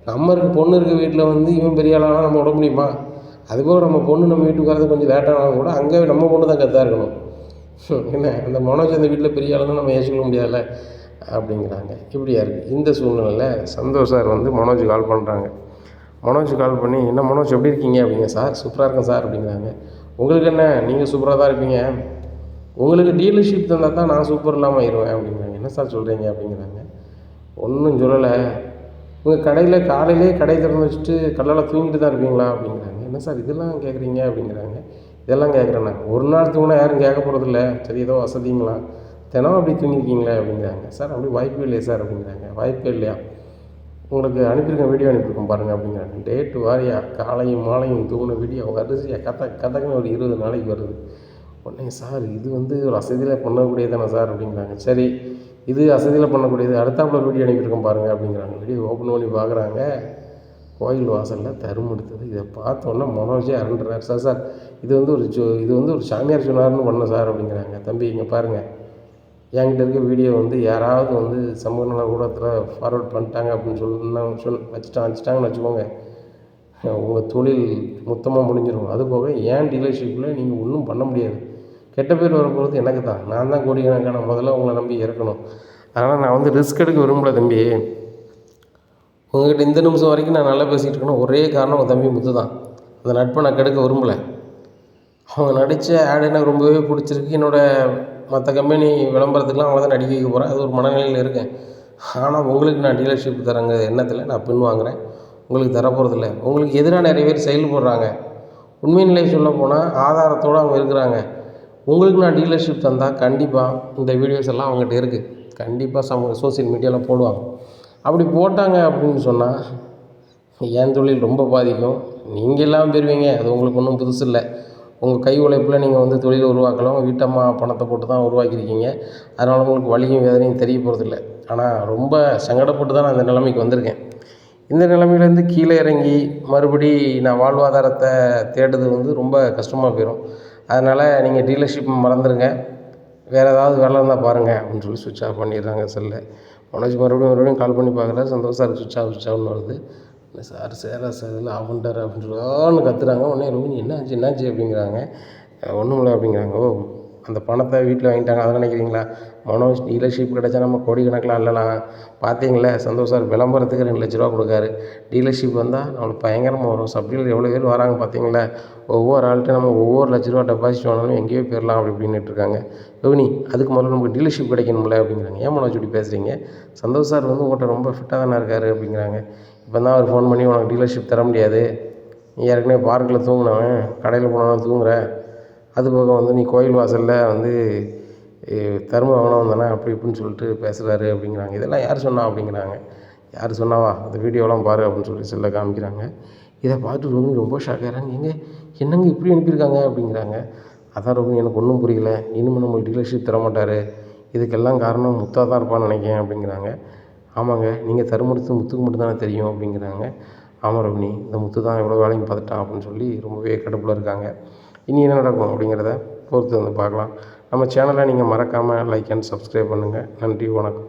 நம்ம இருக்க பொண்ணு இருக்க வீட்டில் வந்து இவன் பெரிய ஆளானா நம்ம விட முடியுமா? அதுபோக நம்ம பொண்ணு நம்ம வீட்டுக்கு வரது கொஞ்சம் லேட்டானாலும் கூட அங்கே நம்ம பொண்ணு தான் கரெக்டாக இருக்கணும். என்ன, அந்த மனோஜ் அந்த வீட்டில் பெரிய ஆளுன்னு நம்ம ஏற்றுக்கொள்ள முடியாதுல்ல அப்படிங்கிறாங்க. இப்படியா இருக்குது இந்த சூழ்நிலையில் சந்தோஷ் சார் வந்து மனோஜ் கால் பண்ணுறாங்க. மனோஜ் கால் பண்ணி, என்ன மனோஜ் எப்படி இருக்கீங்க அப்படிங்க. சார் சூப்பராக இருக்கேன் சார் அப்படிங்கிறாங்க. உங்களுக்கு என்ன, நீங்கள் சூப்பராக தான் இருப்பீங்க, உங்களுக்கு டீலர்ஷிப் தந்தால் தான் நான் சூப்பர் இல்லாமல் ஆயிடுவேன் அப்படிங்கிறாங்க. என்ன சார் சொல்கிறீங்க அப்படிங்கிறாங்க. ஒன்றும் சொல்லலை, உங்கள் கடையில் காலையிலே கடை திறந்து வச்சுட்டு கல்லால் தூங்கிட்டு தான் இருப்பீங்களா அப்படிங்கிறாங்க. என்ன சார் இதெல்லாம் கேட்குறீங்க அப்படிங்கிறாங்க. இதெல்லாம் கேட்குறேண்ணா, ஒரு நாள் தூங்கினா யாரும் கேட்க போகிறதில்ல, சரி ஏதோ வசதிங்களா, தினம் அப்படி தூங்கிருக்கீங்களே அப்படிங்கிறாங்க. சார் அப்படி வாய்ப்பே இல்லையா சார் அப்படிங்கிறாங்க. வாய்ப்பே இல்லையா, உங்களுக்கு அனுப்பியிருக்கேன், வீடியோ அனுப்பியிருக்கோம் பாருங்கள் அப்படிங்கிறாங்க. டேட்டு வாரியா காலையும் மாலையும் தூங்கின வீடியோ வரிசையாக கதக்குன்னு ஒரு 20 நாளைக்கு வருது. உடனே சார் இது வந்து ஒரு அசதியில் பண்ணக்கூடியது தானே சார் அப்படிங்கிறாங்க. சரி, இது அசதியில் பண்ணக்கூடியது, அடுத்தாப்புல வீடியோ அனுப்பியிருக்கோம் பாருங்கள் அப்படிங்கிறாங்க. வீடியோ ஓப்பன் பண்ணி பார்க்குறாங்க, கோயில் வாசலில் தரும் எடுத்தது. இதை பார்த்தோன்னே மனோஜே அரண்டுறாரு. சார் சார் இது வந்து ஒரு சாமியார் சொன்னார்னு பண்ணேன் சார் அப்படிங்கிறாங்க. தம்பி இங்கே பாருங்கள், என்கிட்ட இருக்க வீடியோ வந்து யாராவது வந்து சமூக நல ஊடகத்தில் ஃபார்வர்ட் பண்ணிட்டாங்க அப்படின்னு வச்சுட்டாங்கன்னு வச்சுக்கோங்க, உங்கள் தொழில் மொத்தமாக முடிஞ்சிடும். அதுபோக ஏன் டீலர்ஷிப்பில் நீங்கள் ஒன்றும் பண்ண முடியாது, கெட்ட பேர் வரப்போகிறது எனக்கு தான், நான் தான் கோடிக்கணக்கான முதல்ல உங்களை நம்பி இறக்கணும். அதனால் நான் வந்து ரிஸ்க் எடுக்க விரும்பலை தம்பி, உங்கள்கிட்ட இந்த நிமிஷம் வரைக்கும் நான் நல்லா பேசிகிட்டு இருக்கணும் ஒரே காரணம் உங்கள் தம்பி முத்து தான். அந்த நட்பை நான் கெடுக்க விரும்பலை. அவங்க நடித்த ஆடு எனக்கு ரொம்பவே பிடிச்சிருக்கு, என்னோடய மற்ற கம்பெனி விளம்பரத்துக்குலாம் அவங்க தான் நடிக்க வைக்க போகிறேன், அது ஒரு மனநிலையில் இருக்கேன். ஆனால் உங்களுக்கு நான் டீலர்ஷிப் தரங்க எண்ணத்தில் நான் பின் வாங்குகிறேன், உங்களுக்கு தரப்போகிறதில்ல. உங்களுக்கு எதிராக நிறைய பேர் செயல்படுறாங்க, உண்மை நிலை சொல்ல போனால் ஆதாரத்தோடு அவங்க இருக்கிறாங்க. உங்களுக்கு நான் டீலர்ஷிப் தந்தால் கண்டிப்பாக இந்த வீடியோஸ் எல்லாம் அவங்ககிட்ட இருக்குது, கண்டிப்பாக சோசியல் மீடியாவில் போடுவாங்க. அப்படி போட்டாங்க அப்படின்னு சொன்னால் என் தொழில் ரொம்ப பாதிக்கும், நீங்கள் எல்லாம் பெறுவீங்க, அது உங்களுக்கு ஒன்றும் புதுசு இல்லை. உங்கள் கை உழைப்பில் நீங்கள் வந்து தொழிலை உருவாக்கலாம், வீட்டம்மா பணத்தை போட்டு தான் உருவாக்கியிருக்கீங்க, அதனால் உங்களுக்கு வலியும் வேதனையும் தெரிய போகிறதில்ல. ஆனால் ரொம்ப சங்கடப்பட்டு தான் நான் இந்த நிலைமைக்கு வந்திருக்கேன். இந்த நிலைமையிலேருந்து கீழே இறங்கி மறுபடி நான் வாழ்வாதாரத்தை தேடுறது வந்து ரொம்ப கஷ்டமாக போயிடும். அதனால் நீங்கள் டீலர்ஷிப் மறந்துடுங்க, வேறு ஏதாவது வேலை இருந்தால் பாருங்கள் அப்படின்னு சொல்லி சுவிட்ச் ஆஃப் பண்ணிடுறாங்க செல்லை. மனோஜ் மறுபடியும் கால் பண்ணி பார்க்குறாரு, சந்தோஷம் சுவிட்ச் ஆஃப்னு வருது. சார் சார் இதில் ஆஃப் பண்ணிட்டார் அப்படின்னு சொல்லி கத்துறாங்க. உடனே ரோஹினி என்னாச்சு அப்படிங்கிறாங்க. ஒன்றும் இல்லை அப்படிங்கிறாங்க. ஓ, அந்த பணத்தை வீட்டில் வாங்கிட்டாங்க அதை நினைக்கிறீங்களா? மனோஜ் டீலர்ஷிப் கிடச்சா நம்ம கோடிக்கணக்கில் அல்லலாம். பார்த்தீங்களா சந்தோஷ் சார் விளம்பரத்துக்கு 2 லட்ச ரூபா கொடுக்காரு, டீலர்ஷிப் வந்தால் நம்மளுக்கு பயங்கரமாக வரும், சப்ளீல் எவ்வளோ பேர் வராங்க பார்த்தீங்களா, ஒவ்வொரு ஆள்கிட்ட நம்ம ஒவ்வொரு லட்ச ரூபா டெபாசிட் வாங்கினாலும் எங்கேயோ போயிடலாம் அப்படி இப்படின்னுட்டு இருக்காங்க. ரோஹினி அதுக்கு முதல்ல நமக்கு டீலர்ஷிப் கிடைக்கணும்ல அப்படிங்கிறாங்க. ஏன் மனோஜ் இப்படி பேசுகிறீங்க, சந்தோஷ் சார் வந்து உங்கள்கிட்ட ரொம்ப ஃபிட்டாக தானே இருக்காரு அப்படிங்கிறாங்க. இப்போ தான் அவர் ஃபோன் பண்ணி உனக்கு டீலர்ஷிப் தர முடியாது, நீ ஏற்கனவே பார்க்கில் தூங்கினவன் கடையில் போனவன் தூங்குற, அது போக வந்து நீ கோயில் வாசலில் வந்து தரும வாங்கின வந்தானே அப்படி இப்படின்னு சொல்லிட்டு பேசுகிறாரு அப்படிங்கிறாங்க. இதெல்லாம் யார் சொன்னா அப்படிங்கிறாங்க. யார் சொன்னாவா, அந்த வீடியோலாம் பாரு அப்படின்னு சொல்லி செல்ல காமிக்கிறாங்க. இதை பார்த்துட்டு ரோகிணி ரொம்ப ஷாக் ஆகிறாங்க. என்னங்க இப்படி அனுப்பியிருக்காங்க அப்படிங்கிறாங்க. அதான் ரோகிணி எனக்கு ஒன்றும் புரியல, இனிமேல் நம்மளுக்கு டீலர்ஷிப் தரமாட்டார், இதுக்கெல்லாம் காரணம் முத்தா தான் இருப்பான்னு நினைக்கிறேன் அப்படிங்கிறாங்க. ஆமாங்க, நீங்கள் தருமடுத்து முத்துக்கு மட்டும் தானே தெரியும் அப்படிங்கிறாங்க. ஆமாம் ரோகிணி, இந்த முத்து தான் எவ்வளோ வேலையும் பார்த்துட்டான் அப்படின்னு சொல்லி ரொம்பவே கடுப்பில் இருக்காங்க. இனி என்ன நடக்கும் அப்படிங்கிறத பொறுத்து வந்து பார்க்கலாம். நம்ம சேனலை நீங்கள் மறக்காமல் லைக் அண்ட் சப்ஸ்கிரைப் பண்ணுங்கள். நன்றி, வணக்கம்.